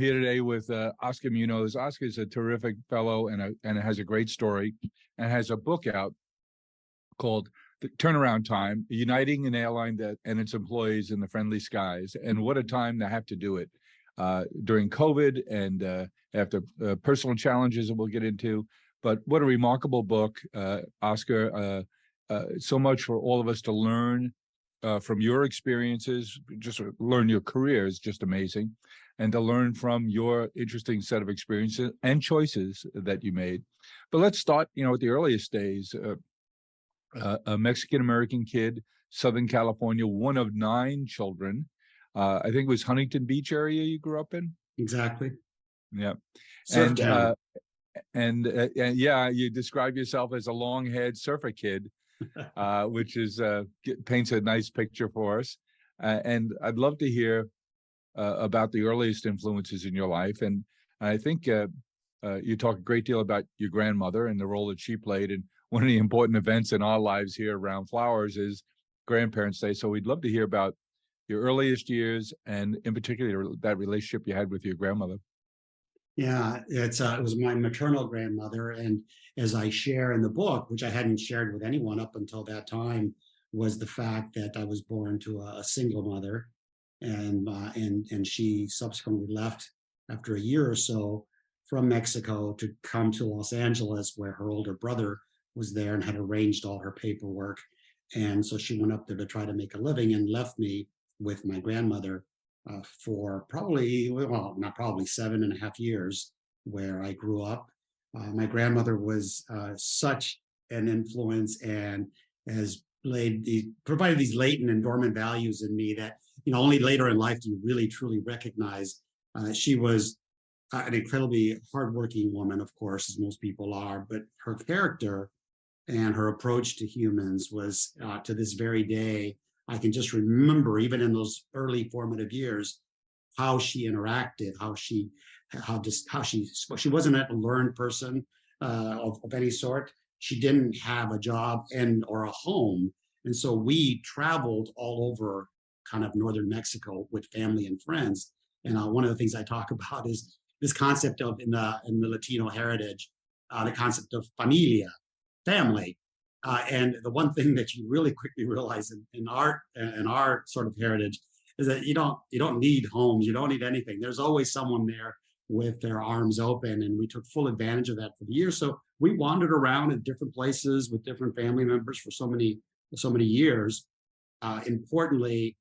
here today with Oscar Munoz. Oscar is a terrific fellow and has a great story and has a book out called The Turnaround Time, Uniting an Airline and its Employees in the Friendly Skies. And what a time to have to do it during COVID and after personal challenges that we'll get into. But what a remarkable book, Oscar. So much for all of us to learn from your experiences. Just learn your career is just amazing. And to learn from your interesting set of experiences and choices that you made. But let's start, with the earliest days. A Mexican-American kid, Southern California, one of 9 children. I think it was Huntington Beach area you grew up in? Exactly. Yeah. Surf town. And yeah, you describe yourself as a long-haired surfer kid, which is paints a nice picture for us. And I'd love to hear about the earliest influences in your life. And I think you talk a great deal about your grandmother and the role that she played. And one of the important events in our lives here around Flowers is Grandparents' Day. So we'd love to hear about your earliest years and in particular that relationship you had with your grandmother. Yeah, it was my maternal grandmother. And as I share in the book, which I hadn't shared with anyone up until that time, was the fact that I was born to a single mother. And she subsequently left after a year or so from Mexico to come to Los Angeles, where her older brother was there and had arranged all her paperwork. And so she went up there to try to make a living and left me with my grandmother for probably, well, not probably 7.5 years, where I grew up. My grandmother was such an influence and has provided these latent and dormant values in me that only later in life do you really truly recognize. She was an incredibly hardworking woman, of course, as most people are, but her character and her approach to humans was, to this very day, I can just remember, even in those early formative years, how she interacted, she wasn't a learned person of any sort. She didn't have a job or a home, and so we traveled all over kind of northern Mexico with family and friends. And one of the things I talk about is this concept of in the Latino heritage, the concept of familia, family. And the one thing that you really quickly realize in our sort of heritage is that you don't need homes, you don't need anything. There's always someone there with their arms open, and we took full advantage of that for the years. So we wandered around in different places with different family members for so many years. Importantly,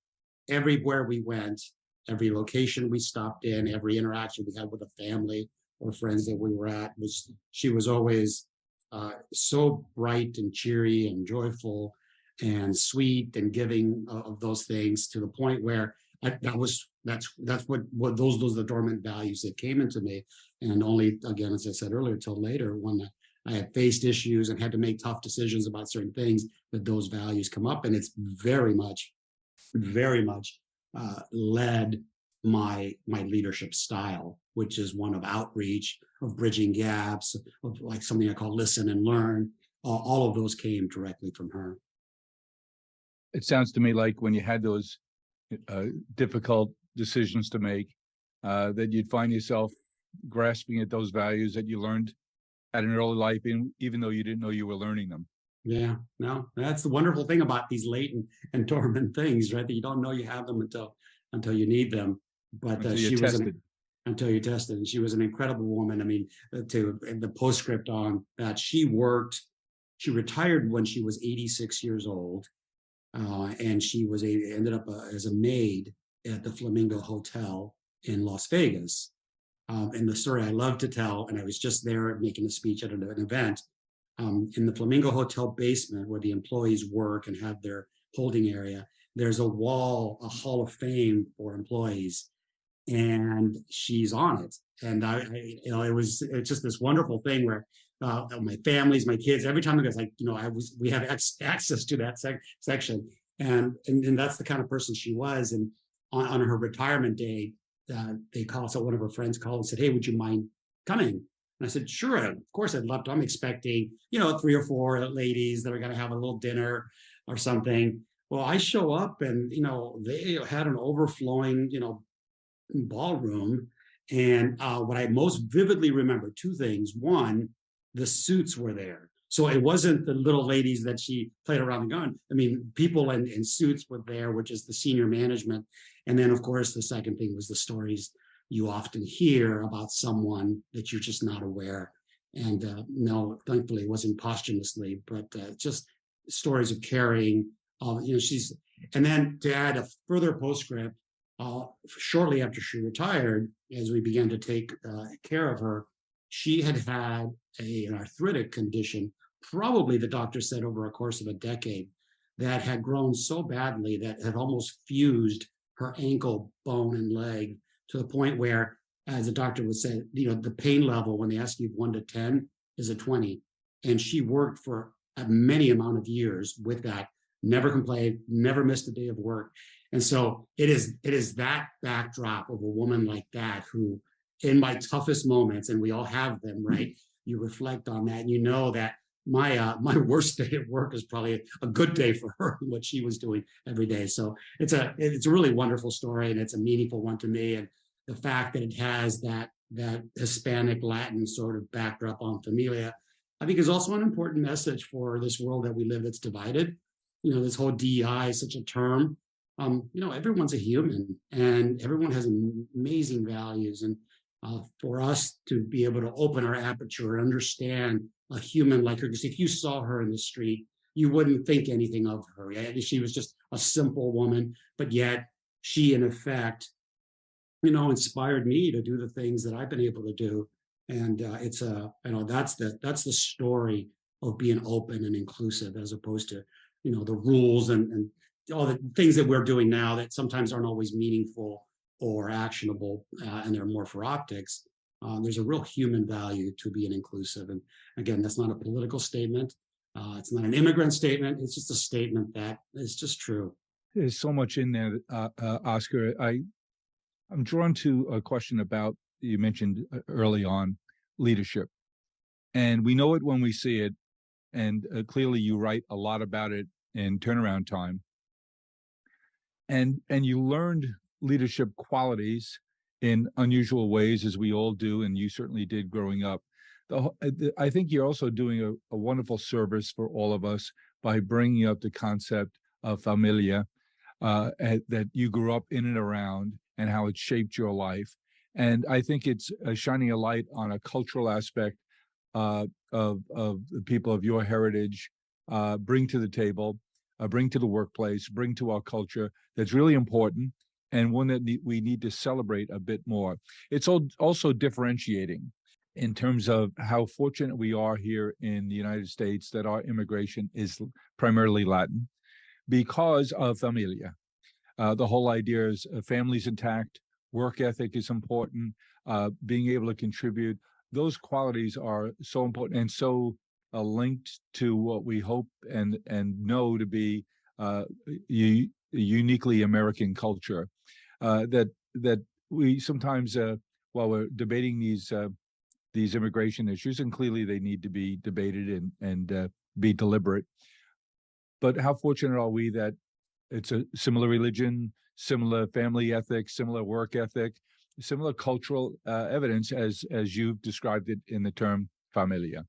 everywhere we went, every location we stopped in, every interaction we had with a family or friends that we were at, she was always so bright and cheery and joyful and sweet and giving of those things, to the point where that's what those are the dormant values that came into me. And only, again, as I said earlier, till later, when I had faced issues and had to make tough decisions about certain things, that those values come up. And it's very much led my leadership style, which is one of outreach, of bridging gaps, of like something I call listen and learn. All of those came directly from her. It sounds to me like when you had those difficult decisions to make, that you'd find yourself grasping at those values that you learned at an early life, even though you didn't know you were learning them. Yeah, no, that's the wonderful thing about these latent and dormant things, right? That you don't know you have them until you need them. But Until you tested. Until you tested. And she was an incredible woman. I mean, and the postscript on that, she retired when she was 86 years old. And she ended up as a maid at the Flamingo Hotel in Las Vegas. And the story I love to tell, and I was just there making a speech at an event, in the Flamingo Hotel basement where the employees work and have their holding area, there's a Hall of Fame for employees, and she's on it. And it's just this wonderful thing where my families, my kids, every time it goes, like, we have access to that section. And that's the kind of person she was. And on her retirement day, one of her friends called and said, "Hey, would you mind coming?" And I said, "Sure, of course I'd love to." I'm expecting, 3 or 4 ladies that are going to have a little dinner or something. Well, I show up and, they had an overflowing, ballroom, And what I most vividly remember, two things. One, the suits were there. So it wasn't the little ladies that she played around the gun. I mean, people in suits were there, which is the senior management. And then, of course, the second thing was the stories you often hear about someone that you're just not aware. And no, thankfully, it wasn't posthumously, but just stories of caring. She's, and then to add a further postscript, shortly after she retired, as we began to take care of her, she had had an arthritic condition, probably the doctor said over a course of a decade, that had grown so badly that had almost fused her ankle bone and leg to the point where, as the doctor would say, the pain level when they ask you 1 to 10 is a 20. And she worked for a many amount of years with that, never complained, never missed a day of work. And so it is that backdrop of a woman like that who, in my toughest moments, and we all have them, right? You reflect on that, and you know that my worst day at work is probably a good day for her, what she was doing every day. So it's a really wonderful story, and it's a meaningful one to me. And the fact that it has that Hispanic Latin sort of backdrop on Familia, I think is also an important message for this world that we live that's divided. This whole DEI is such a term. Everyone's a human, and everyone has amazing values. And for us to be able to open our aperture and understand a human like her, because if you saw her in the street, you wouldn't think anything of her. Right? She was just a simple woman, but yet she, in effect, inspired me to do the things that I've been able to do. And that's the story of being open and inclusive, as opposed to, the rules and all the things that we're doing now that sometimes aren't always meaningful or actionable, and they're more for optics. There's a real human value to being inclusive. And again, that's not a political statement. It's not an immigrant statement. It's just a statement that is just true. There's so much in there, Oscar. I'm drawn to a question about, you mentioned early on, leadership. And we know it when we see it. And clearly you write a lot about it in Turnaround Time. And you learned leadership qualities in unusual ways, as we all do, and you certainly did growing up. I think you're also doing a wonderful service for all of us by bringing up the concept of familia, that you grew up in and around, and how it shaped your life. And I think it's shining a light on a cultural aspect of the people of your heritage, bring to the table, bring to the workplace, bring to our culture, that's really important, and one that we need to celebrate a bit more. It's also differentiating in terms of how fortunate we are here in the United States that our immigration is primarily Latin because of familia. The whole idea is family's intact, work ethic is important, being able to contribute. Those qualities are so important and so linked to what we hope and know to be uniquely American culture, that we sometimes, while we're debating these immigration issues, and clearly they need to be debated and be deliberate, but how fortunate are we that it's a similar religion, similar family ethics, similar work ethic, similar cultural evidence as you've described it in the term familia.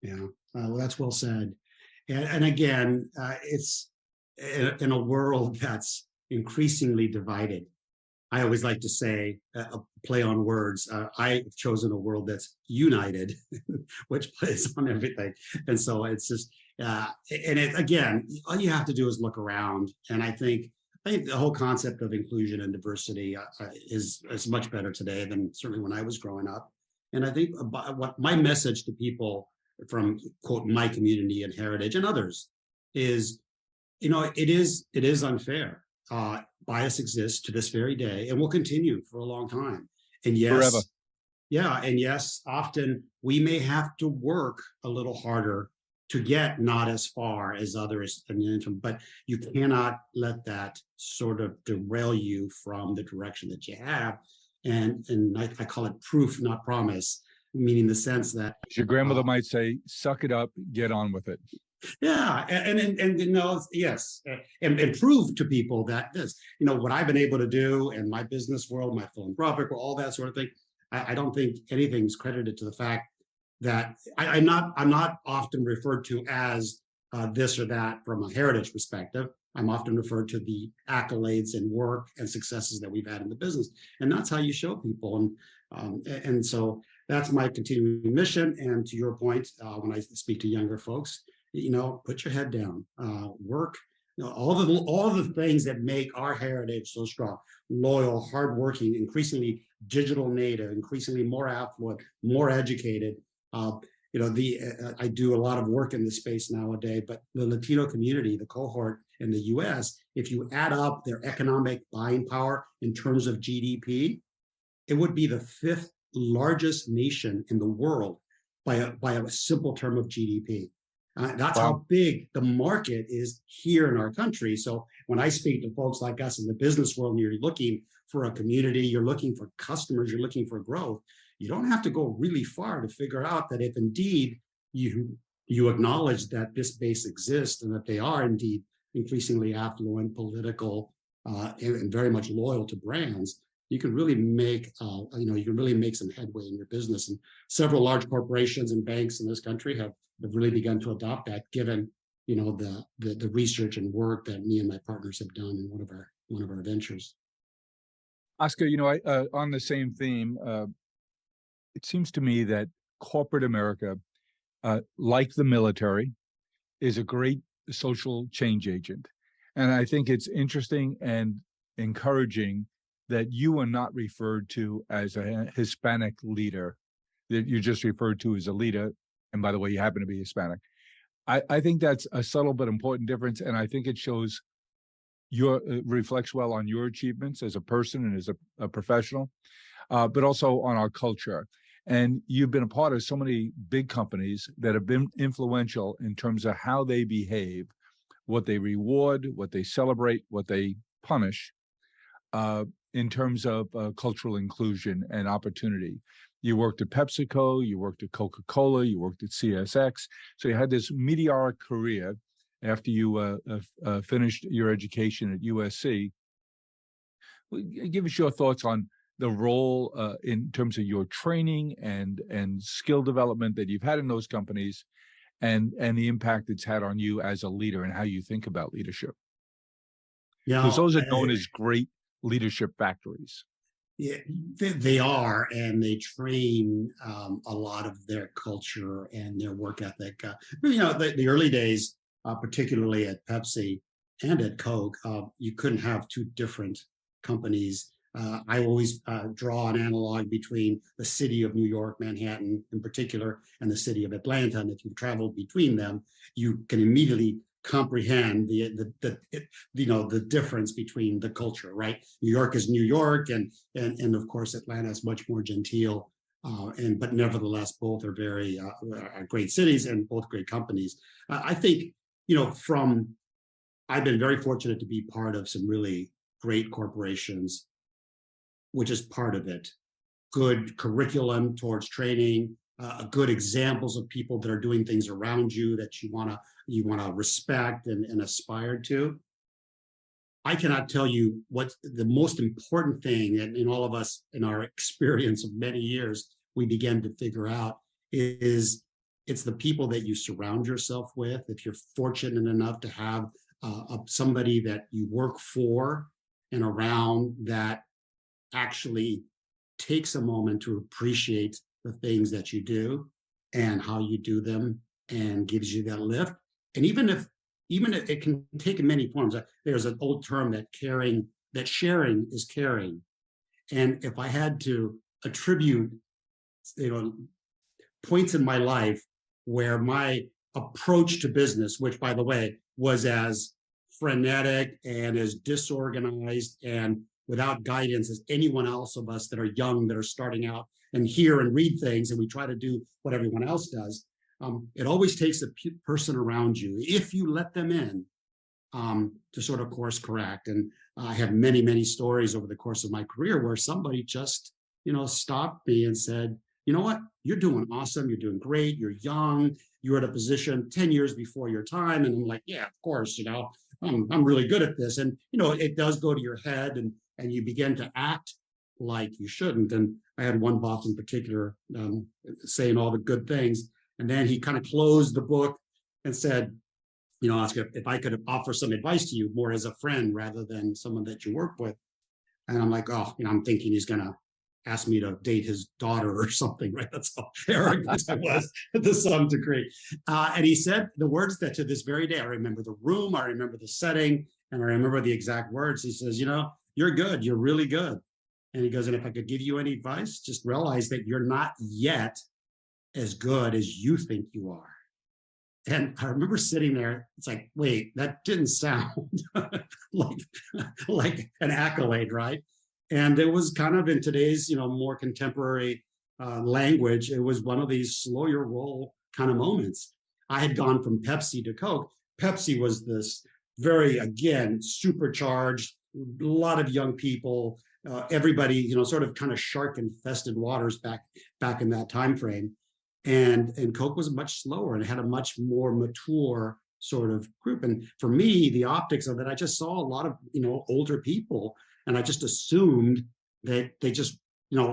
Yeah, well, that's well said. And again, it's in a world that's increasingly divided. I always like to say, a play on words. I've chosen a world that's united, which plays on everything. And so it's just, and again, all you have to do is look around. And I think the whole concept of inclusion and diversity is much better today than certainly when I was growing up. And I think what my message to people from, quote, my community and heritage and others is, it is unfair. Bias exists to this very day and will continue for a long time. And yes, forever. Yeah, and yes, often we may have to work a little harder to get not as far as others, but you cannot let that sort of derail you from the direction that you have. And I call it proof, not promise, meaning the sense that your grandmother might say, suck it up, get on with it. Yeah, and yes, and prove to people that this, what I've been able to do in my business world, my philanthropic world, all that sort of thing. I don't think anything's credited to the fact that I'm not often referred to as this or that from a heritage perspective. I'm often referred to the accolades and work and successes that we've had in the business, and that's how you show people. And so that's my continuing mission. And to your point, when I speak to younger folks, put your head down, work, all the things that make our heritage so strong: loyal, hardworking, increasingly digital native, increasingly more affluent, more educated. I do a lot of work in this space nowadays, but the Latino community, the cohort in the US, if you add up their economic buying power in terms of GDP, it would be the fifth largest nation in the world by a simple term of GDP. That's Wow. how big the market is here in our country. So when I speak to folks like us in the business world, and you're looking for a community, you're looking for customers, you're looking for growth, you don't have to go really far to figure out that if indeed you acknowledge that this base exists and that they are indeed increasingly affluent, political, and very much loyal to brands, you can really make some headway in your business. And several large corporations and banks in this country have really begun to adopt that, given the research and work that me and my partners have done in one of our ventures. Oscar, on the same theme, it seems to me that corporate America, like the military, is a great social change agent. And I think it's interesting and encouraging that you are not referred to as a Hispanic leader, that you're just referred to as a leader. And by the way, you happen to be Hispanic. I think that's a subtle but important difference. And I think it shows reflects well on your achievements as a person and as a professional, but also on our culture. And you've been a part of so many big companies that have been influential in terms of how they behave, what they reward, what they celebrate, what they punish, in terms of cultural inclusion and opportunity. You worked at PepsiCo, you worked at Coca-Cola, you worked at CSX. So you had this meteoric career after you finished your education at USC. Give us your thoughts on the role in terms of your training and skill development that you've had in those companies, and the impact it's had on you as a leader and how you think about leadership. Because those are known as great leadership factories. Yeah, they are, and they train a lot of their culture and their work ethic. The early days, particularly at Pepsi and at Coke, you couldn't have two different companies. I always draw an analog between the city of New York, Manhattan in particular, and the city of Atlanta. And if you've traveled between them, you can immediately comprehend the difference between the culture, right? New York is New York, and of course Atlanta is much more genteel, but nevertheless both are very great cities and both great companies. I think I've been very fortunate to be part of some really great corporations, which is part of it. Good curriculum towards training, good examples of people that are doing things around you that you want to respect and aspire to. I cannot tell you what the most important thing, and in all of us, in our experience of many years, we began to figure out is it's the people that you surround yourself with. If you're fortunate enough to have somebody that you work for and around that actually takes a moment to appreciate the things that you do and how you do them and gives you that lift. And even if it can take many forms. There's an old term that sharing is caring. And if I had to attribute, points in my life where my approach to business, which by the way, was as frenetic and as disorganized and without guidance as anyone else of us that are young, that are starting out and hear and read things, and we try to do what everyone else does. It always takes a person around you, if you let them in, to sort of course correct. And I have many, many stories over the course of my career where somebody just, stopped me and said, you know what, you're doing awesome, you're doing great, you're young, you're at a position 10 years before your time. And I'm like, yeah, of course, I'm really good at this. And, it does go to your head, and you begin to act like you shouldn't. And I had one boss in particular saying all the good things. And then he kind of closed the book and said, Oscar, if I could offer some advice to you more as a friend rather than someone that you work with. And I'm like, oh, I'm thinking he's going to ask me to date his daughter or something, right? That's how arrogant I was to some degree. And he said the words that to this very day, I remember the room, I remember the setting, and I remember the exact words. He says, you're good. You're really good. And he goes, and if I could give you any advice, just realize that you're not yet as good as you think you are. And I remember sitting there, it's like, wait, that didn't sound like an accolade, right? And it was kind of in today's, more contemporary language, it was one of these slow your roll kind of moments. I had gone from Pepsi to Coke. Pepsi was this very, again, supercharged, a lot of young people, everybody, sort of kind of shark infested waters back in that time frame. And Coke was much slower and had a much more mature sort of group. And for me, the optics of it, I just saw a lot of, older people, and I just assumed that they just,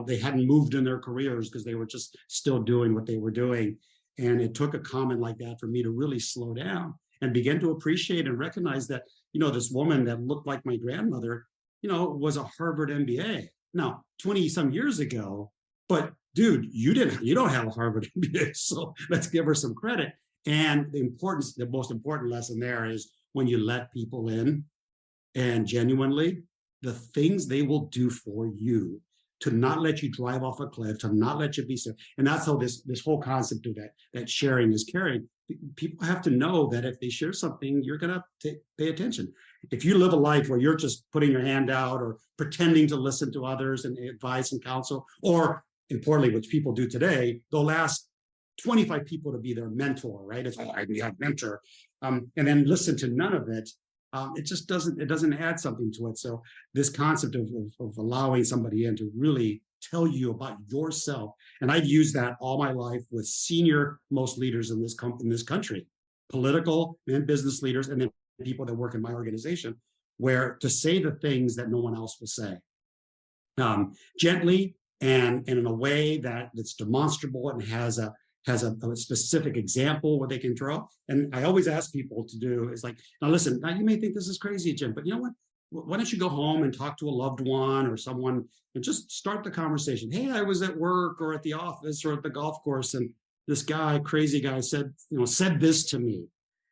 they hadn't moved in their careers because they were just still doing what they were doing. And it took a comment like that for me to really slow down and begin to appreciate and recognize that, this woman that looked like my grandmother, was a Harvard MBA. Now, 20 some years ago, but dude, you don't have a Harvard MBA, so let's give her some credit. And the most important lesson there is when you let people in, and genuinely, the things they will do for you to not let you drive off a cliff, to not let you be sick. And that's how this whole concept of that sharing is caring. People have to know that if they share something, you're going to pay attention. If you live a life where you're just putting your hand out or pretending to listen to others and advice and counsel, or importantly, which people do today, they'll ask 25 people to be their mentor, right? It's like, I have mentor, and then listen to none of it. It just doesn't add something to it. So this concept of allowing somebody in to really tell you about yourself, and I've used that all my life with senior most leaders in this country, political and business leaders, and then people that work in my organization, where to say the things that no one else will say, gently and in a way that's demonstrable and has a specific example where they can draw. And I always ask people to do is like, now listen, now you may think this is crazy, Jim, but you know what? Why don't you go home and talk to a loved one or someone and just start the conversation? Hey, I was at work or at the office or at the golf course, and this crazy guy said this to me,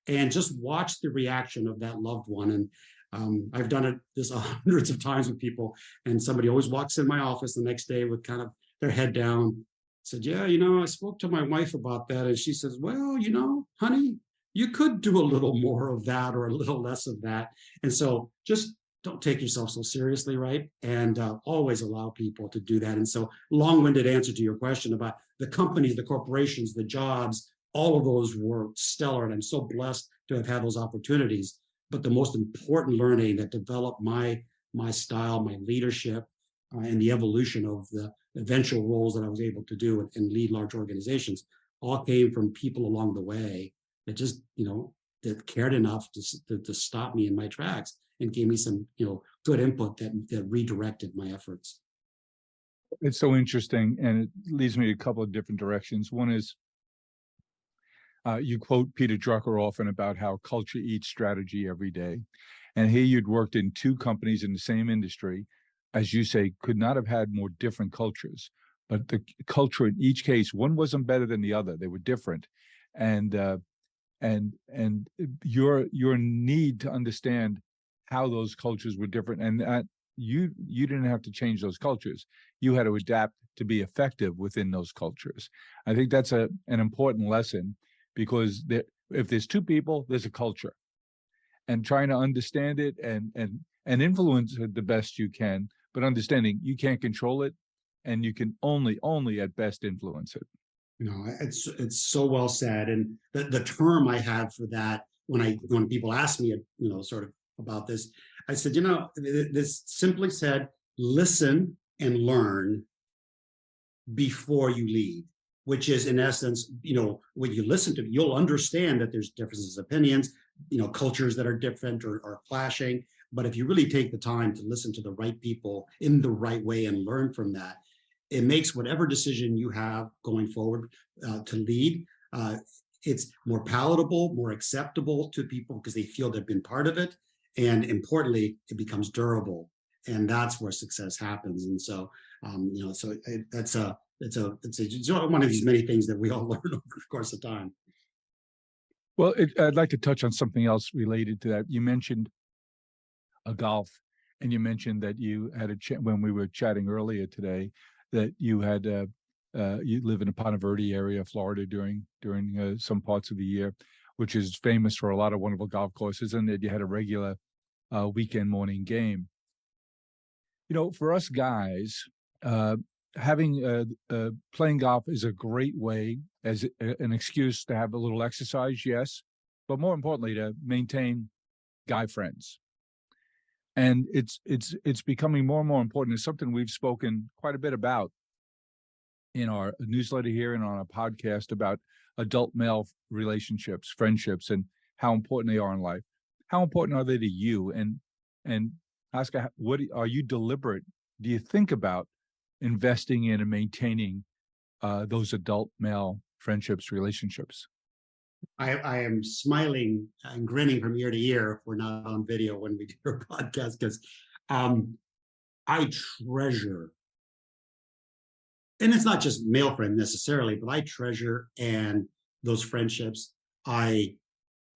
and just watch the reaction of that loved one. And I've done this hundreds of times with people, and somebody always walks in my office the next day with kind of their head down. Said, yeah, I spoke to my wife about that. And she says, well, honey, you could do a little more of that or a little less of that. And so just don't take yourself so seriously, right? And always allow people to do that. And so long-winded answer to your question about the companies, the corporations, the jobs, all of those were stellar. And I'm so blessed to have had those opportunities. But the most important learning that developed my style, my leadership, and the evolution of the eventual roles that I was able to do and lead large organizations all came from people along the way that just, that cared enough to stop me in my tracks and gave me some, good input that redirected my efforts. It's so interesting, and it leads me a couple of different directions. One is you quote Peter Drucker often about how culture eats strategy every day. And here you'd worked in two companies in the same industry, as you say, could not have had more different cultures. But the culture in each case, one wasn't better than the other. They were different. And your need to understand how those cultures were different, and that you didn't have to change those cultures. You had to adapt to be effective within those cultures. I think that's an important lesson, because if there's two people, there's a culture, and trying to understand it and influence it the best you can, but understanding you can't control it, and you can only at best influence it. It's so well said. And the term I have for that, when people ask me, sort of about this, I said, this simply said, listen and learn before you lead. which is in essence, when you listen to, you'll understand that there's differences of opinions, cultures that are different or clashing. But if you really take the time to listen to the right people in the right way and learn from that, it makes whatever decision you have going forward to lead, it's more palatable, more acceptable to people because they feel they've been part of it. And importantly, it becomes durable. And that's where success happens. And so, that's it's one of these many things that we all learn over the course of time. Well, I'd like to touch on something else related to that. You mentioned a golf, and you mentioned that you had a chat when we were chatting earlier today, that you had you live in the Ponte Verde area of Florida during some parts of the year, which is famous for a lot of wonderful golf courses, and that you had a regular weekend morning game. For us guys, having playing golf is a great way as an excuse to have a little exercise, yes, but more importantly, to maintain guy friends. And it's becoming more and more important. It's something we've spoken quite a bit about in our newsletter here and on our podcast about adult male relationships, friendships, and how important they are in life. How important are they to you? And Oscar, what are you deliberate? Do you think about investing in and maintaining those adult male friendships, relationships? I am smiling and grinning from ear to ear if we're not on video when we do our podcast, because I treasure, and it's not just male friend necessarily, but I treasure and those friendships. I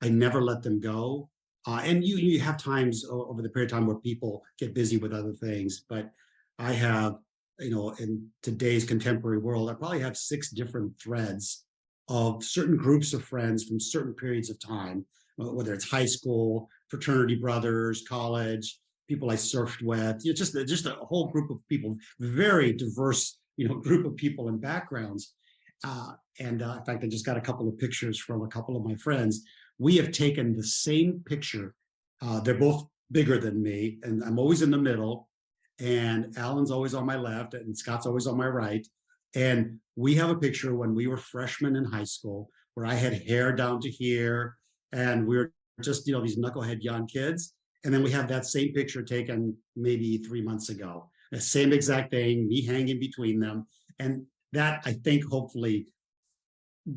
never let them go. And you have times over the period of time where people get busy with other things, but I have, in today's contemporary world, I probably have 6 different threads of certain groups of friends from certain periods of time, whether it's high school, fraternity brothers, college, people I surfed with, just a whole group of people, very diverse, group of people and backgrounds. In fact, I just got a couple of pictures from a couple of my friends. We have taken the same picture. They're both bigger than me, and I'm always in the middle. And Alan's always on my left, and Scott's always on my right. And we have a picture when we were freshmen in high school where I had hair down to here, and we were just, these knucklehead young kids. And then we have that same picture taken maybe 3 months ago. The same exact thing, me hanging between them. And that, I think, hopefully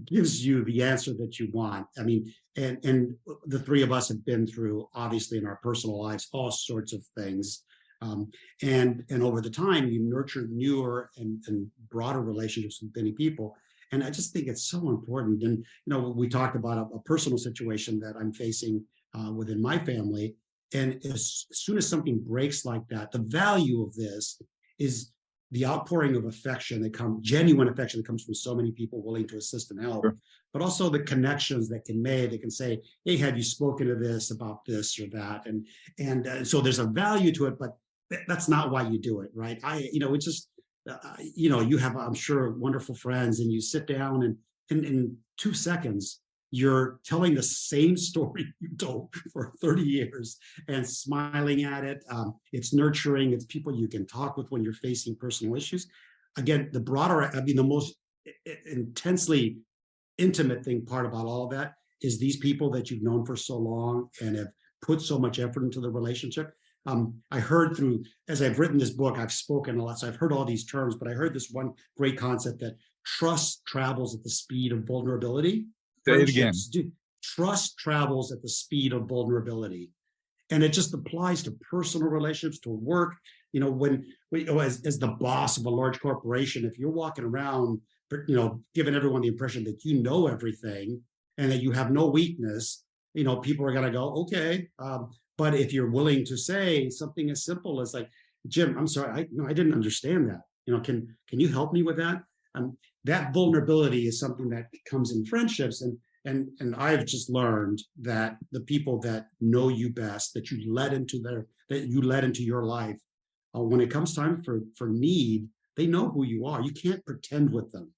gives you the answer that you want. I mean, and the 3 of us have been through, obviously, in our personal lives, all sorts of things. And over the time, you nurture newer and broader relationships with many people. And I just think it's so important. And, we talked about a personal situation that I'm facing within my family. And as soon as something breaks like that, the value of this is the outpouring of affection genuine affection that comes from so many people willing to assist and help, sure. But also the connections that can make, they can say, hey, have you spoken to this about this or that? And so there's a value to it, but that's not why you do it, right? It's just, you have, I'm sure, wonderful friends, and you sit down and in 2 seconds, you're telling the same story you told for 30 years and smiling at it. It's nurturing. It's people you can talk with when you're facing personal issues. Again, the most intensely intimate part about all of that is these people that you've known for so long and have put so much effort into the relationship. I heard as I've written this book, I've spoken a lot, so I've heard all these terms, but I heard this one great concept that trust travels at the speed of vulnerability. Say it again. Trust travels at the speed of vulnerability. And it just applies to personal relationships, to work. When as the boss of a large corporation, if you're walking around, giving everyone the impression that you know everything and that you have no weakness, people are going to go, okay. But if you're willing to say something as simple as like, Jim, I'm sorry, I didn't understand that. Can you help me with that? That vulnerability is something that comes in friendships, and I've just learned that the people that know you best, that you let into your life, when it comes time for need, they know who you are. You can't pretend with them.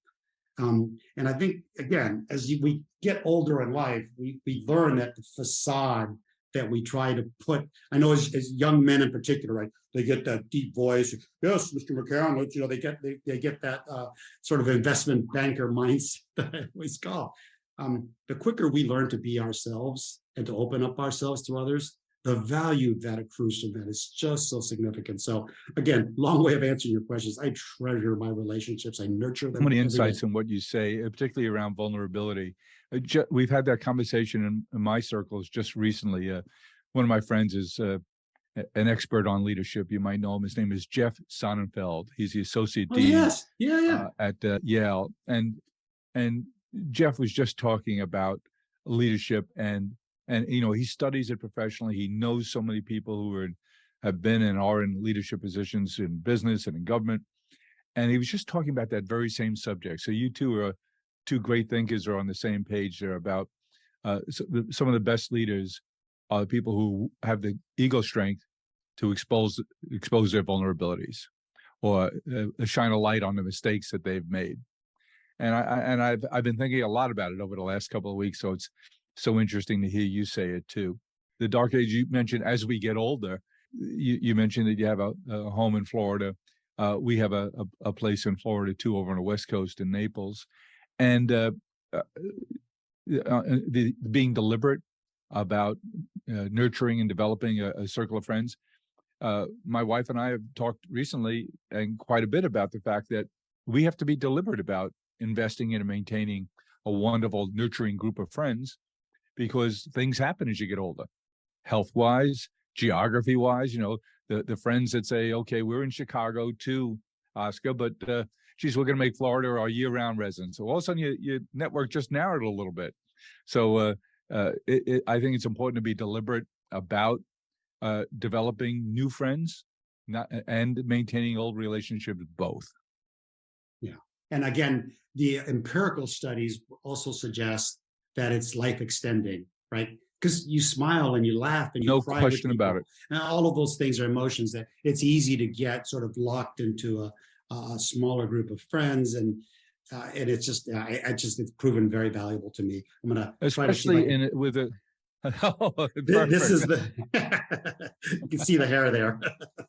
And I think, again, we get older in life, we learn that the facade that we try to put. I know as young men in particular, right? They get that deep voice. Yes, Mr. McCann. They get that sort of investment banker mindset that I always call. The quicker we learn to be ourselves and to open up ourselves to others, the value that accrues from that is just so significant. So again, long way of answering your questions. I treasure my relationships. I nurture them. So many insights in what you say, particularly around vulnerability. We've had that conversation in my circles just recently. One of my friends is an expert on leadership. You might know him. His name is Jeff Sonnenfeld. He's the associate dean yes. at Yale. And Jeff was just talking about leadership and he studies it professionally. He knows so many people who have been and are in leadership positions in business and in government. And he was just talking about that very same subject. So you two are two great thinkers are on the same page there about some of the best leaders are the people who have the ego strength to expose their vulnerabilities or shine a light on the mistakes that they've made. And I've been thinking a lot about it over the last couple of weeks. So it's so interesting to hear you say it too. The dark age you mentioned as we get older, you mentioned that you have a home in Florida. We have a place in Florida too, over on the West Coast in Naples, and being deliberate about nurturing and developing a circle of friends. My wife and I have talked recently and quite a bit about the fact that we have to be deliberate about investing in and maintaining a wonderful, nurturing group of friends, because things happen as you get older, health-wise, geography-wise. The friends that say, okay, we're in Chicago too, Oscar, but geez, we're going to make Florida our year-round residence. So all of a sudden, your network just narrowed a little bit. So I think it's important to be deliberate about developing new friends and maintaining old relationships both. Yeah. And again, the empirical studies also suggest that it's life extending, right? Because you smile and you laugh and you no cry question with people. about it. And all of those things are emotions that it's easy to get sort of locked into a smaller group of friends, and it's just it's proven very valuable to me. I'm gonna especially with a. This is the you can see the hair there.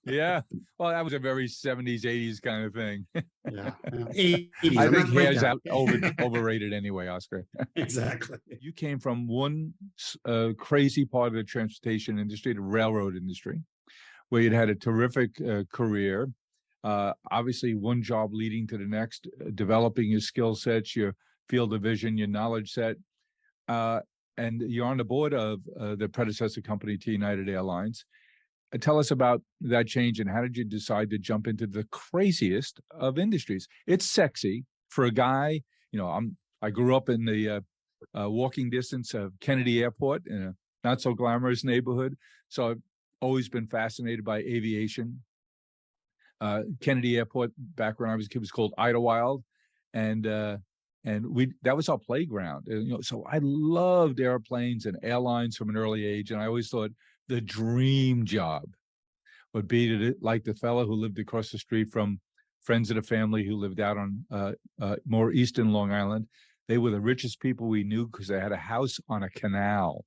Yeah, well, that was a very 70s, 80s kind of thing. Yeah, 80s. I think hair's overrated anyway, Oscar. Exactly. You came from one crazy part of the transportation industry, the railroad industry, where you'd had a terrific career. Obviously, one job leading to the next, developing your skill sets, your field of vision, your knowledge set. And you're on the board of the predecessor company to United Airlines. Tell us about that change and how did you decide to jump into the craziest of industries? It's sexy for a guy. I grew up in the walking distance of Kennedy Airport in a not so glamorous neighborhood. So I've always been fascinated by aviation. Kennedy Airport, back when I was a kid, was called Idlewild, and that was our playground. So I loved airplanes and airlines from an early age, and I always thought the dream job would be like the fellow who lived across the street from friends of the family who lived out on more eastern Long Island. They were the richest people we knew because they had a house on a canal.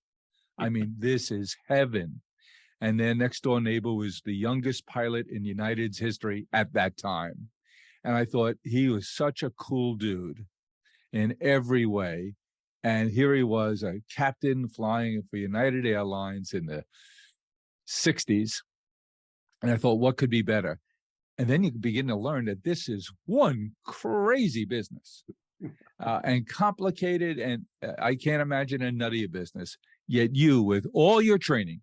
I mean, this is heaven. And their next door neighbor was the youngest pilot in United's history at that time. And I thought he was such a cool dude in every way. And here he was, a captain flying for United Airlines in the 60s. And I thought, what could be better? And then you begin to learn that this is one crazy business and complicated. And I can't imagine a nuttier business. Yet you, with all your training,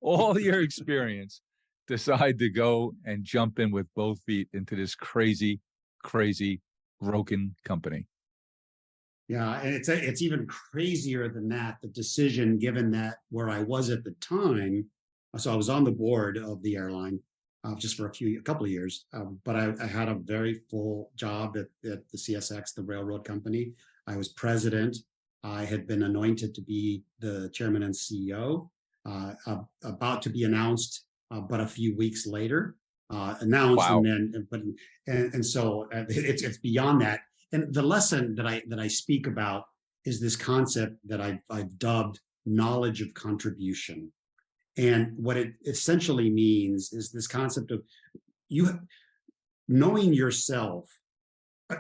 all your experience, decide to go and jump in with both feet into this crazy, crazy, broken company. Yeah, and it's even crazier than that, the decision, given that where I was at the time. So I was on the board of the airline just for a couple of years, but I had a very full job at the CSX, the railroad company. I was president. I had been anointed to be the chairman and CEO, about to be announced, but a few weeks later, announced. Wow. And so it's beyond that. And the lesson that I speak about is this concept that I've dubbed knowledge of contribution. And what it essentially means is this concept of you knowing yourself,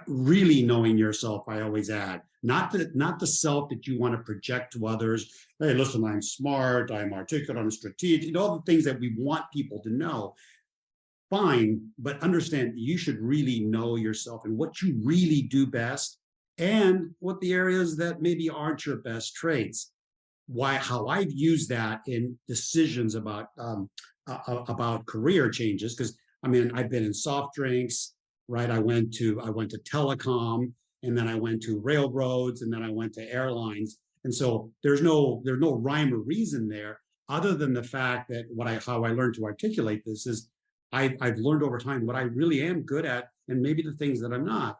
really knowing yourself. I always add, not the self that you want to project to others. Hey, listen, I'm smart, I'm articulate, I'm strategic, all the things that we want people to know. Fine, but understand you should really know yourself and what you really do best, and what the areas that maybe aren't your best traits. How I've used that in decisions about career changes, because I mean I've been in soft drinks, right? I went to telecom, and then I went to railroads, and then I went to airlines, and so there's no rhyme or reason there, other than the fact that how I learned to articulate this is I've learned over time what I really am good at, and maybe the things that I'm not.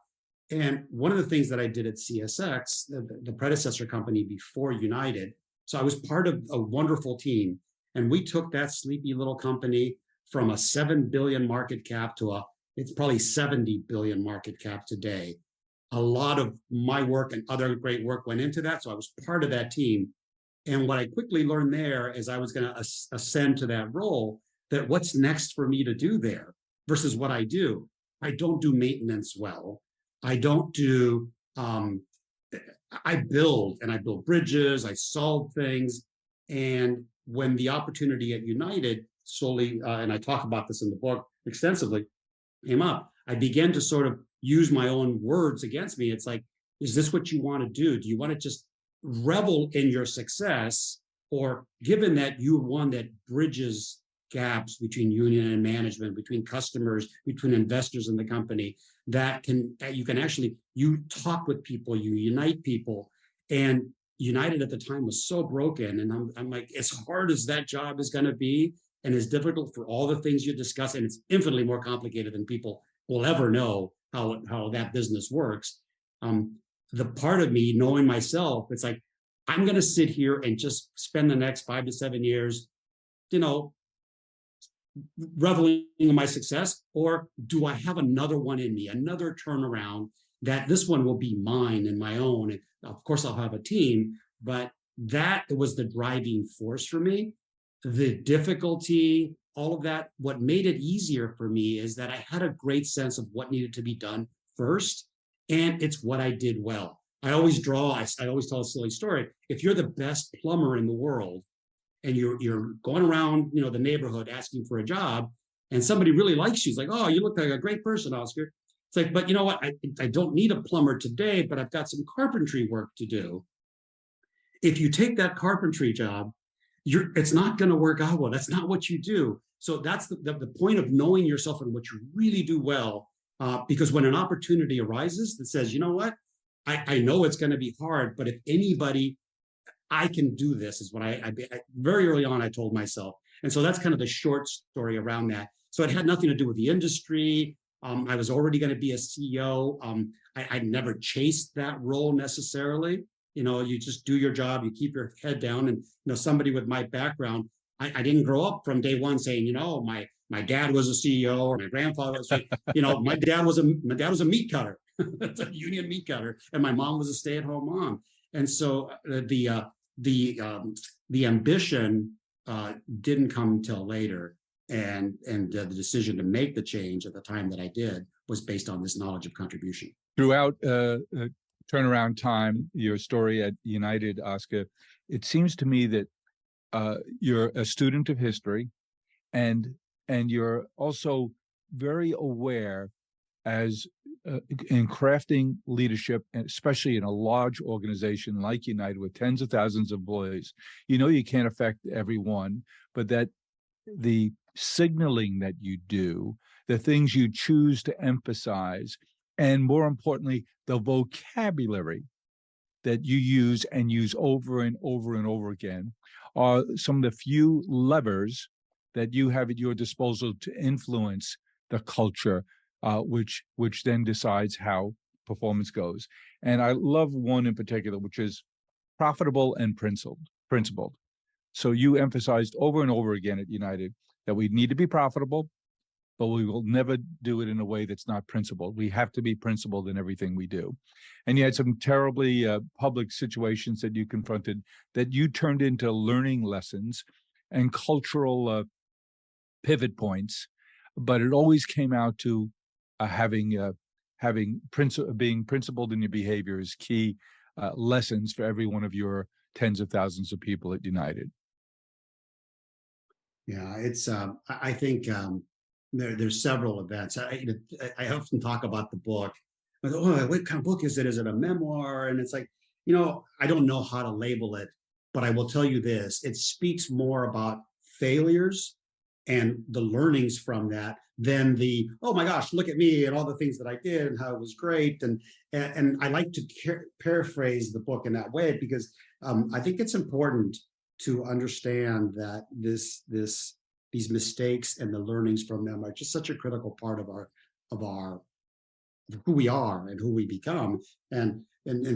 And one of the things that I did at CSX, the predecessor company before United, so I was part of a wonderful team, and we took that sleepy little company from a 7 billion market cap to it's probably 70 billion market cap today. A lot of my work and other great work went into that, so I was part of that team. And what I quickly learned there as I was going to ascend to that role, that what's next for me to do there versus what I do. I don't do maintenance well. I don't do, I build, and I build bridges, I solve things. And when the opportunity at United slowly, and I talk about this in the book extensively, came up, I began to sort of use my own words against me. It's like, is this what you want to do? Do you want to just revel in your success? Or given that you're one that bridges gaps between union and management, between customers, between investors in the company, that you can actually, you talk with people, you unite people. And United at the time was so broken. And I'm like, as hard as that job is going to be, and as difficult for all the things you discuss, and it's infinitely more complicated than people will ever know how that business works. The part of me knowing myself, it's like, I'm going to sit here and just spend the next 5 to 7 years, reveling in my success, or do I have another one in me, another turnaround that this one will be mine and my own? And of course, I'll have a team, but that was the driving force for me. The difficulty, all of that, what made it easier for me is that I had a great sense of what needed to be done first, and it's what I did well. I always tell a silly story. If you're the best plumber in the world, and you're going around, the neighborhood asking for a job, and somebody really likes you, it's like, oh, you look like a great person, Oscar. It's like, but you know what? I don't need a plumber today, but I've got some carpentry work to do. If you take that carpentry job, it's not going to work out well. That's not what you do. So that's the point of knowing yourself and what you really do well. Because when an opportunity arises that says, you know what, I know it's going to be hard, but if anybody, I can do this, is what I very early on I told myself. And so that's kind of the short story around that. So it had nothing to do with the industry. I was already going to be a CEO. I never chased that role necessarily. You just do your job, you keep your head down. And somebody with my background, I didn't grow up from day one saying, my dad was a CEO, or my grandfather was, my dad was a meat cutter, a union meat cutter, and my mom was a stay-at-home mom. And so the ambition didn't come till later, and the decision to make the change at the time that I did was based on this knowledge of contribution. Throughout turnaround time, your story at United, Oscar, it seems to me that you're a student of history, and you're also very aware as in crafting leadership, and especially in a large organization like United with tens of thousands of employees. You can't affect everyone, but that the signaling that you do, the things you choose to emphasize, and more importantly, the vocabulary that you use and use over and over and over again are some of the few levers that you have at your disposal to influence the culture, which then decides how performance goes. And I love one in particular, which is profitable and principled. So you emphasized over and over again at United that we need to be profitable, but we will never do it in a way that's not principled. We have to be principled in everything we do. And you had some terribly public situations that you confronted that you turned into learning lessons and cultural pivot points, but it always came out to being principled in your behavior is key lessons for every one of your tens of thousands of people at United. Yeah, it's I think there's several events. I often talk about the book. I go, oh, what kind of book is it? Is it a memoir? And it's like, I don't know how to label it, but I will tell you this: it speaks more about failures and the learnings from that than the, oh my gosh, look at me and all the things that I did and how it was great. And I like to paraphrase the book in that way, because I think it's important to understand that these mistakes and the learnings from them are just such a critical part of who we are and who we become. And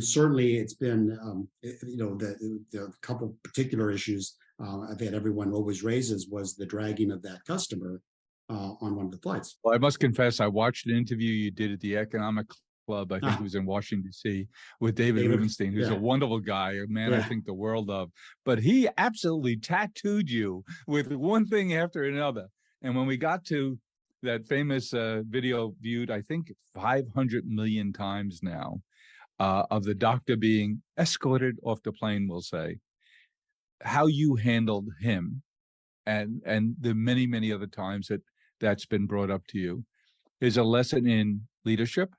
certainly it's been the couple particular issues that everyone always raises was the dragging of that customer on one of the flights. Well, I must confess, I watched an interview you did at the Economic Club. I think it was in Washington, D.C., with David Rubenstein, who's a wonderful guy, a man I think the world of. But he absolutely tattooed you with one thing after another. And when we got to that famous video viewed, I think 500 million times now, of the doctor being escorted off the plane, we'll say, how you handled him and the many, many other times that's been brought up to you is a lesson in leadership,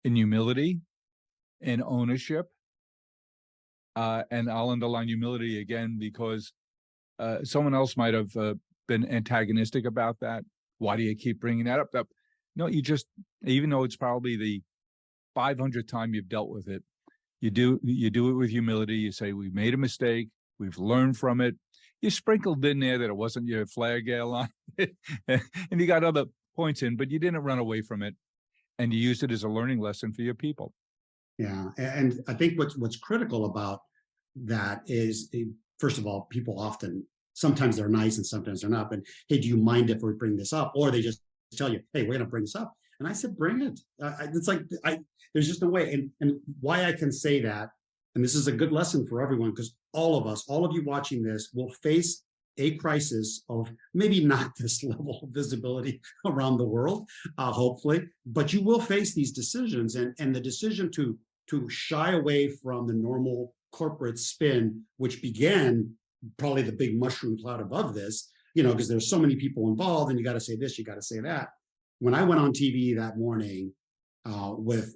in humility, in ownership. And I'll underline humility again, because someone else might have been antagonistic about that. Why do you keep bringing that up? No, you just, even though it's probably the 500th time you've dealt with it, you do it with humility. You say, we made a mistake. We've learned from it. You sprinkled in there that it wasn't your flag airline, and you got other points in, but you didn't run away from it, and you used it as a learning lesson for your people. Yeah, and I think what's critical about that is, first of all, people sometimes they're nice and sometimes they're not. But hey, do you mind if we bring this up? Or they just tell you, hey, we're going to bring this up. And I said, bring it. It's like there's just no way. And why I can say that, and this is a good lesson for everyone, because all of you watching this will face a crisis of maybe not this level of visibility around the world, hopefully, but you will face these decisions, and the decision to shy away from the normal corporate spin, which began probably the big mushroom cloud above this, because there's so many people involved, and you got to say this, you got to say that. When I went on TV that morning with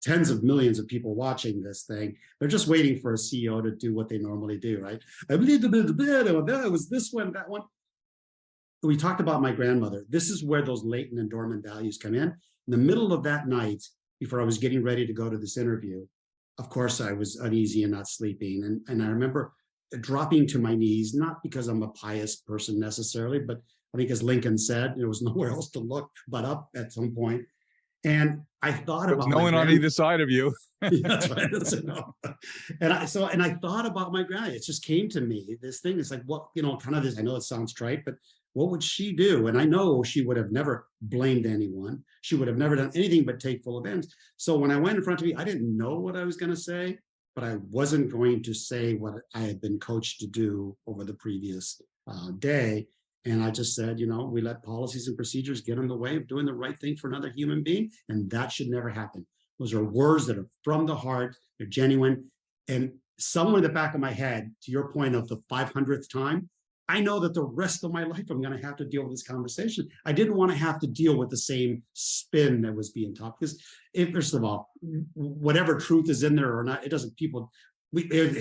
tens of millions of people watching this thing, they're just waiting for a CEO to do what they normally do, right? I believe it was this one, that one. We talked about my grandmother. This is where those latent and dormant values come in. In the middle of that night, before I was getting ready to go to this interview, of course, I was uneasy and not sleeping. And I remember dropping to my knees, not because I'm a pious person necessarily, but I think as Lincoln said, there was nowhere else to look but up at some point. And I thought about no one on either side of you. That's right. No. And I thought about my grandma. It just came to me. This thing is like, what, kind of this. I know it sounds trite, but what would she do? And I know she would have never blamed anyone. She would have never done anything but take full advantage. So when I went in front of me, I didn't know what I was going to say, but I wasn't going to say what I had been coached to do over the previous day. And I just said, we let policies and procedures get in the way of doing the right thing for another human being. And that should never happen. Those are words that are from the heart. They're genuine. And somewhere in the back of my head, to your point of the 500th time, I know that the rest of my life, I'm going to have to deal with this conversation. I didn't want to have to deal with the same spin that was being taught, because first of all, whatever truth is in there or not, it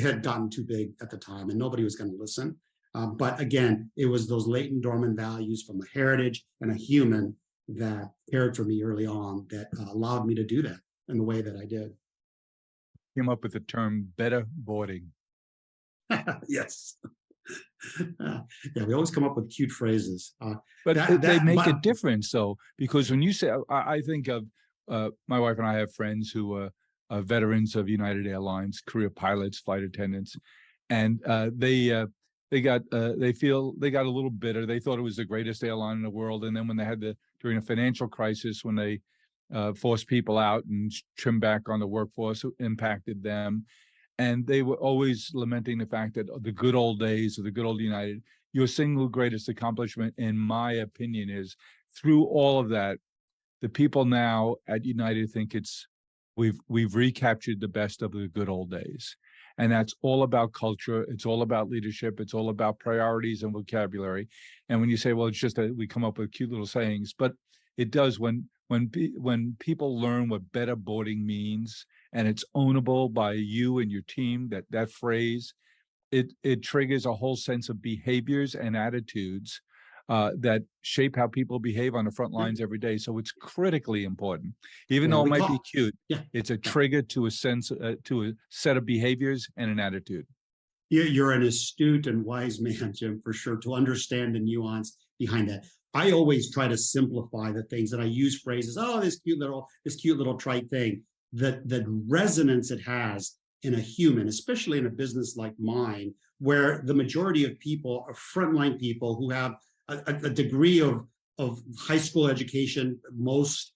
had gotten too big at the time and nobody was going to listen. But again, it was those latent dormant values from a heritage and a human that cared for me early on that allowed me to do that in the way that I did. Came up with the term better boarding. Yes. Yeah, we always come up with cute phrases. But they make a difference, though, because when you say, I think of my wife and I have friends who are veterans of United Airlines, career pilots, flight attendants, and they got a little bitter. They thought it was the greatest airline in the world, and then when they had during a financial crisis, when they forced people out and trimmed back on the workforce, it impacted them. And they were always lamenting the fact that the good old days of the good old United, your single greatest accomplishment, in my opinion, is through all of that, the people now at United think we've recaptured the best of the good old days. And that's all about culture. It's all about leadership. It's all about priorities and vocabulary. And when you say, well, it's just that we come up with cute little sayings, but it does when people learn what better boarding means, and it's ownable by you and your team, that phrase, it triggers a whole sense of behaviors and attitudes that shape how people behave on the front lines every day. So it's critically important, even Well, though it we might be call cute. yeah. It's a Yeah. trigger to a sense, to a set of behaviors and an attitude. You're an astute and wise man, Jim, for sure, to understand the nuance behind that. I always try to simplify the things, and I use phrases, oh, this cute little trite thing. The resonance it has in a human, especially in a business like mine, where the majority of people are frontline people who have a degree of high school education. Most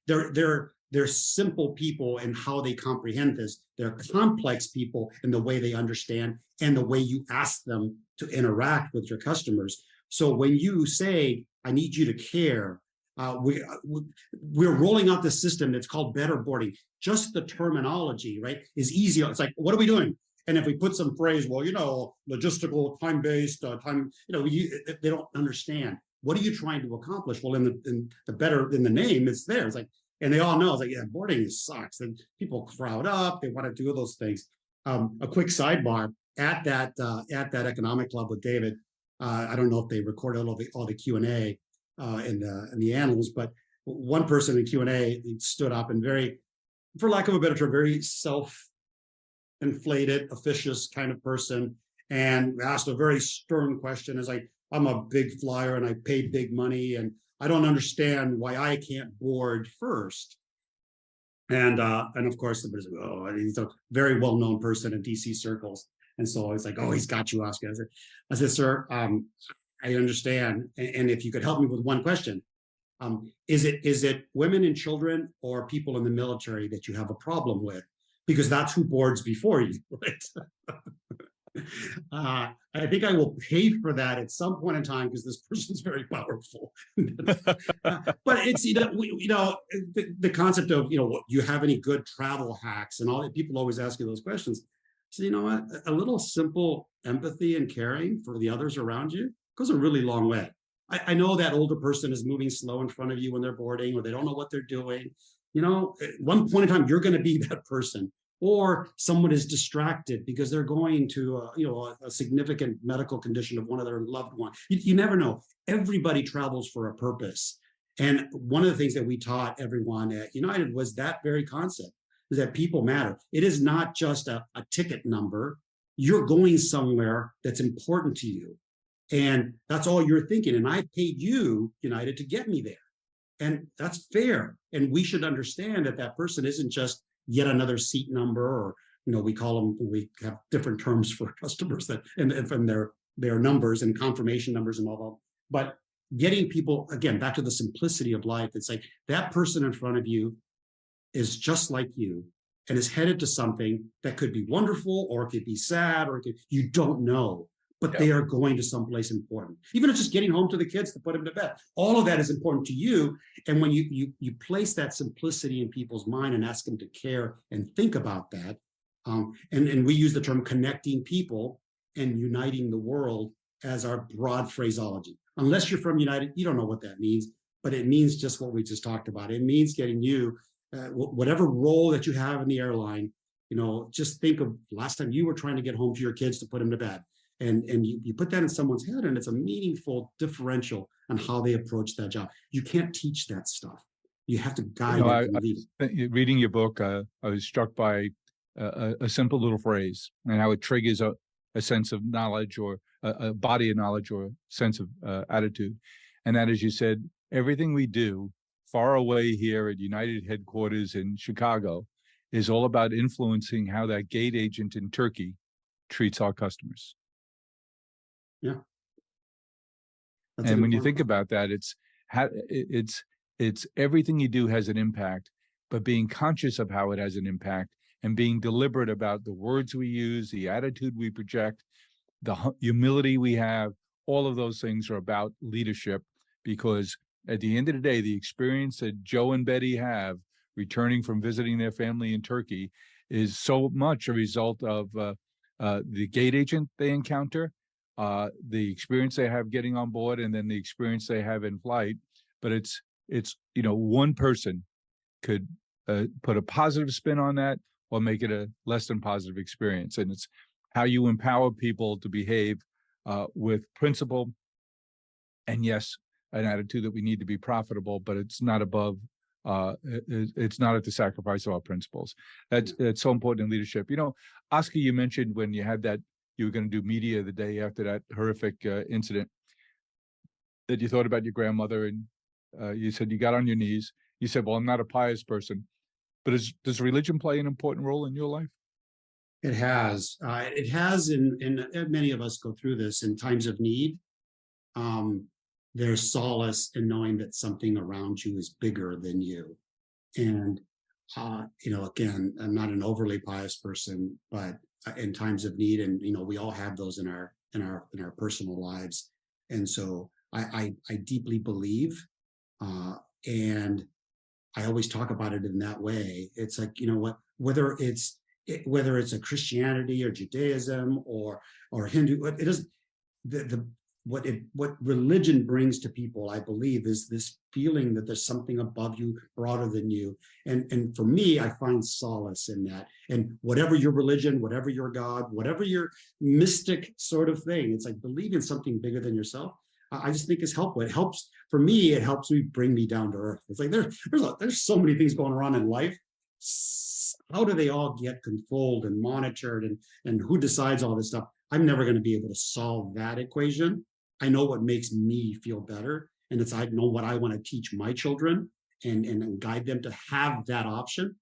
they're simple people in how they comprehend this. They're complex people in the way they understand and the way you ask them to interact with your customers. So when you say, I need you to care, we're rolling out this system that's called better boarding. Just the terminology, right, is easier. It's like, what are we doing? And if we put some phrase, well, logistical, time-based, they don't understand. What are you trying to accomplish? Well, in the name, it's there. It's like, and they all know, it's like, yeah, boarding sucks. And people crowd up, they want to do those things. A quick sidebar, at that economic club with David, I don't know if they recorded all the Q&A in the annals, but one person in Q&A stood up and for lack of a better term, very self-inflated, officious kind of person, and asked a very stern question. Is like, I'm a big flyer and I pay big money and I don't understand why I can't board first. And of course, he's a very well-known person in DC circles. And so I was like, oh, he's got you, Oscar. I said, sir, I understand. And if you could help me with one question, is it women and children or people in the military that you have a problem with? Because that's who boards before you, right? I think I will pay for that at some point in time because this person's very powerful. But it's the concept of you have any good travel hacks and all that. People always ask you those questions. So you know what? A little simple empathy and caring for the others around you goes a really long way. I know that older person is moving slow in front of you when they're boarding, or they don't know what they're doing. At one point in time, you're going to be that person. Or someone is distracted because they're going to a significant medical condition of one of their loved ones. You never know. Everybody travels for a purpose. And one of the things that we taught everyone at United was that very concept, is that people matter. It is not just a ticket number. You're going somewhere that's important to you. And that's all you're thinking. And I paid you, United, to get me there. And that's fair. And we should understand that person isn't just yet another seat number, or we call them, we have different terms for customers that and from their numbers and confirmation numbers and all that. But getting people, again, back to the simplicity of life, it's like that person in front of you is just like you and is headed to something that could be wonderful, or it could be sad, or you don't know, but they are going to someplace important. Even if it's just getting home to the kids to put them to bed, all of that is important to you. And when you place that simplicity in people's mind and ask them to care and think about that, and we use the term connecting people and uniting the world as our broad phraseology. Unless you're from United, you don't know what that means, but it means just what we just talked about. It means getting you, whatever role that you have in the airline, just think of last time you were trying to get home to your kids to put them to bed. And you put that in someone's head, and it's a meaningful differential on how they approach that job. You can't teach that stuff. You have to guide it and lead it. Reading your book, I was struck by a simple little phrase and how it triggers a sense of knowledge, or a body of knowledge, or a sense of attitude. And that is, you said, everything we do far away here at United headquarters in Chicago is all about influencing how that gate agent in Turkey treats our customers. Yeah. And when you think about that, it's everything you do has an impact, but being conscious of how it has an impact and being deliberate about the words we use, the attitude we project, the humility we have. All of those things are about leadership, because at the end of the day, the experience that Joe and Betty have returning from visiting their family in Turkey is so much a result of the gate agent they encounter, the experience they have getting on board, and then the experience they have in flight. But it's one person could put a positive spin on that or make it a less than positive experience. And it's how you empower people to behave with principle, and yes, an attitude that we need to be profitable, but it's not above. It's not at the sacrifice of our principles. That's so important in leadership. Oscar, you mentioned when you had that you were going to do media the day after that horrific incident, that you thought about your grandmother, and you said you got on your knees. You said, well, I'm not a pious person, but does religion play an important role in your life? It has. It has, and many of us go through this in times of need. There's solace in knowing that something around you is bigger than you. And, again, I'm not an overly pious person, but in times of need, and, we all have those in our personal lives. And so I deeply believe, and I always talk about it in that way. It's like, whether it's a Christianity or Judaism or Hindu, it doesn't. What religion brings to people, I believe, is this feeling that there's something above you, broader than you. And for me, I find solace in that. And whatever your religion, whatever your God, whatever your mystic sort of thing, it's like believe in something bigger than yourself. I just think is helpful. It helps for me. It helps me bring me down to earth. It's like there's so many things going on in life. How do they all get controlled and monitored, and who decides all this stuff? I'm never going to be able to solve that equation. I know what makes me feel better, and I know what I want to teach my children and guide them to have that option.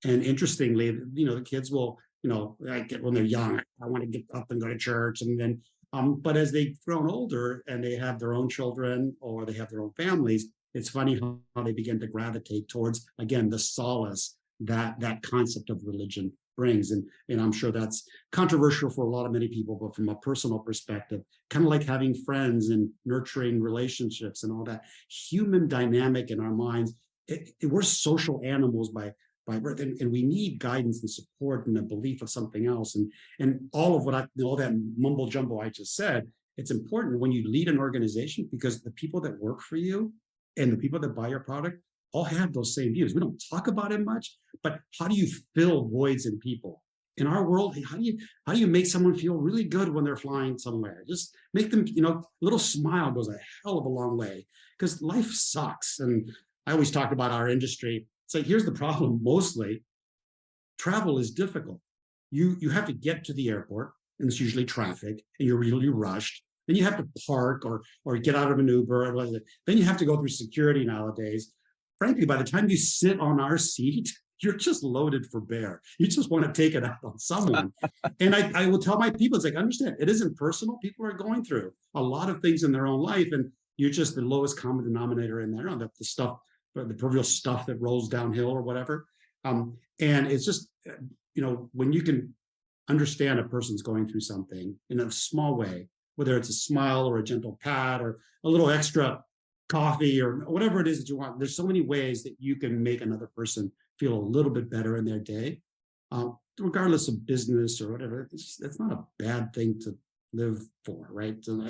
And interestingly, the kids will, when they're young, I want to get up and go to church, and then, but as they've grown older and they have their own children or they have their own families, it's funny how they begin to gravitate towards, again, the solace that concept of religion brings. And I'm sure that's controversial for many people, but from a personal perspective, kind of like having friends and nurturing relationships and all that human dynamic in our minds. We're social animals by birth, and we need guidance and support and a belief of something else. And all of all that mumbo jumbo I just said, it's important when you lead an organization, because the people that work for you and the people that buy your product all have those same views. We don't talk about it much, but how do you fill voids in people? In our world, how do you make someone feel really good when they're flying somewhere? Just make them, a little smile goes a hell of a long way, because life sucks. And I always talk about our industry. It's like, here's the problem. Mostly travel is difficult. You have to get to the airport, and it's usually traffic, and you're really rushed. Then you have to park or get out of an Uber. Then you have to go through security nowadays. Frankly, by the time you sit on our seat, you're just loaded for bear. You just want to take it out on someone. And I will tell my people, it's like, understand, it isn't personal. People are going through a lot of things in their own life, and you're just the lowest common denominator in there, the stuff, the proverbial stuff that rolls downhill or whatever. And it's just, when you can understand a person's going through something in a small way, whether it's a smile or a gentle pat or a little extra coffee or whatever it is that you want. There's so many ways that you can make another person feel a little bit better in their day, regardless of business or whatever. It's not a bad thing to live for, right? So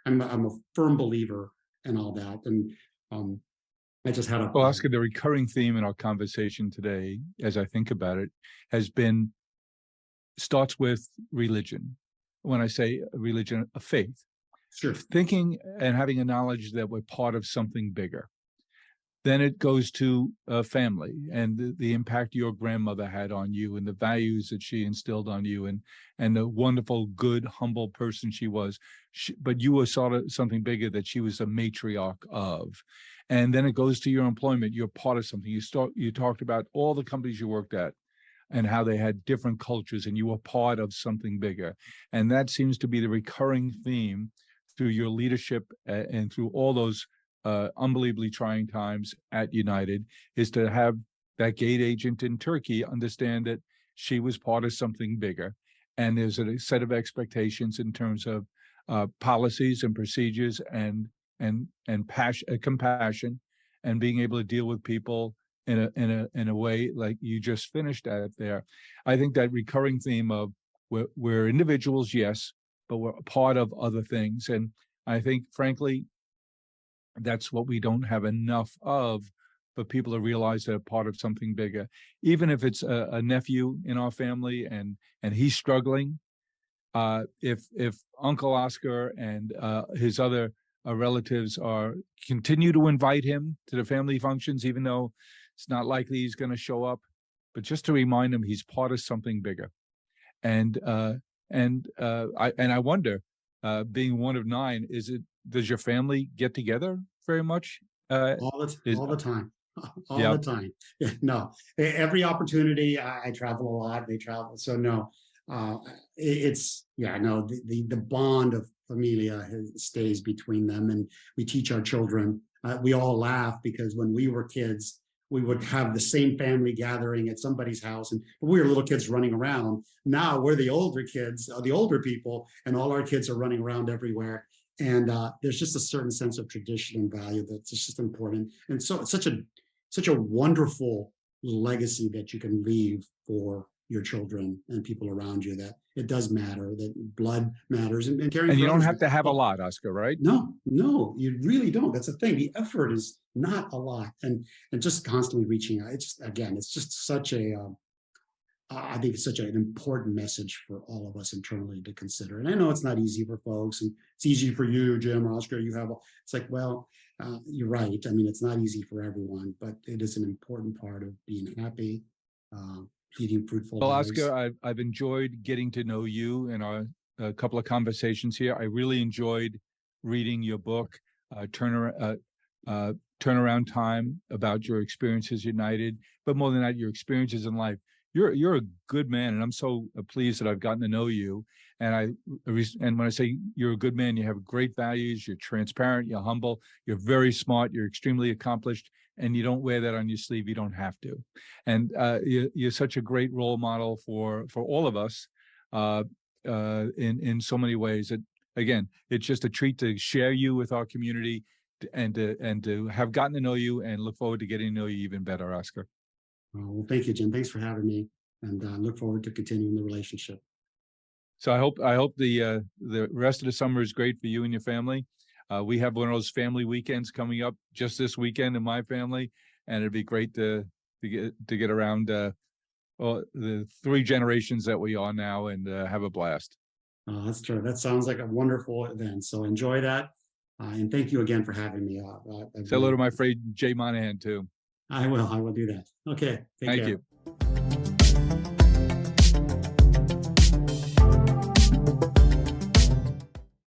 I'm a firm believer in all that. And I just had Well, Oscar, the recurring theme in our conversation today, as I think about it, starts with religion. When I say religion, a faith. Sure. Thinking and having a knowledge that we're part of something bigger. Then it goes to family and the impact your grandmother had on you and the values that she instilled on you and the wonderful, good, humble person she was. But you were sort of something bigger that she was a matriarch of. And then it goes to your employment. You're part of something. You talked about all the companies you worked at and how they had different cultures, and you were part of something bigger. And that seems to be the recurring theme through your leadership and through all those unbelievably trying times at United, is to have that gate agent in Turkey understand that she was part of something bigger. And there's a set of expectations in terms of policies and procedures and passion, compassion, and being able to deal with people in a way like you just finished at there. I think that recurring theme of we're individuals, yes, but we're a part of other things. And I think, frankly, that's what we don't have enough of, for people to realize they're part of something bigger. Even if it's a nephew in our family and he's struggling, if Uncle Oscar and his other relatives continue to invite him to the family functions, even though it's not likely he's going to show up, but just to remind him he's part of something bigger. And I wonder, being one of 9, does your family get together very much? All the time. All Yeah. the time. No, every opportunity. I travel a lot. They travel. So no, the bond of familia stays between them, and we teach our children. We all laugh because when we were kids, we would have the same family gathering at somebody's house, and we were little kids running around. Now we're the older kids, the older people, and all our kids are running around everywhere. And there's just a certain sense of tradition and value that's just important. And so it's such a wonderful legacy that you can leave for your children and people around you, that it does matter, that blood matters, and caring. And you don't others have to have a matters. lot, Oscar, right? No, you really don't. That's the thing. The effort is not a lot, and just constantly reaching out. It's just such a. I think it's such an important message for all of us internally to consider. And I know it's not easy for folks, and it's easy for you, Jim or Oscar. It's like, well, you're right. I mean, it's not easy for everyone, but it is an important part of being happy, leading fruitful Well, lives. Oscar, I've enjoyed getting to know you in our couple of conversations here. I really enjoyed reading your book, Turnaround Time, about your experiences United, but more than that, your experiences in life. You're a good man, and I'm so pleased that I've gotten to know you. And when I say you're a good man, you have great values. You're transparent. You're humble. You're very smart. You're extremely accomplished, and you don't wear that on your sleeve. You don't have to. And you're such a great role model for all of us in so many ways. That, again, it's just a treat to share you with our community, and to have gotten to know you, and look forward to getting to know you even better, Oscar. Well, thank you, Jim. Thanks for having me, and look forward to continuing the relationship. So I hope the rest of the summer is great for you and your family. We have one of those family weekends coming up just this weekend in my family, and it'd be great to get around the 3 generations that we are now, and have a blast. That's true. That sounds like a wonderful event. So enjoy that, and thank you again for having me. Say hello to my friend Jay Monahan too. I will do that. Okay. Take care. Thank you.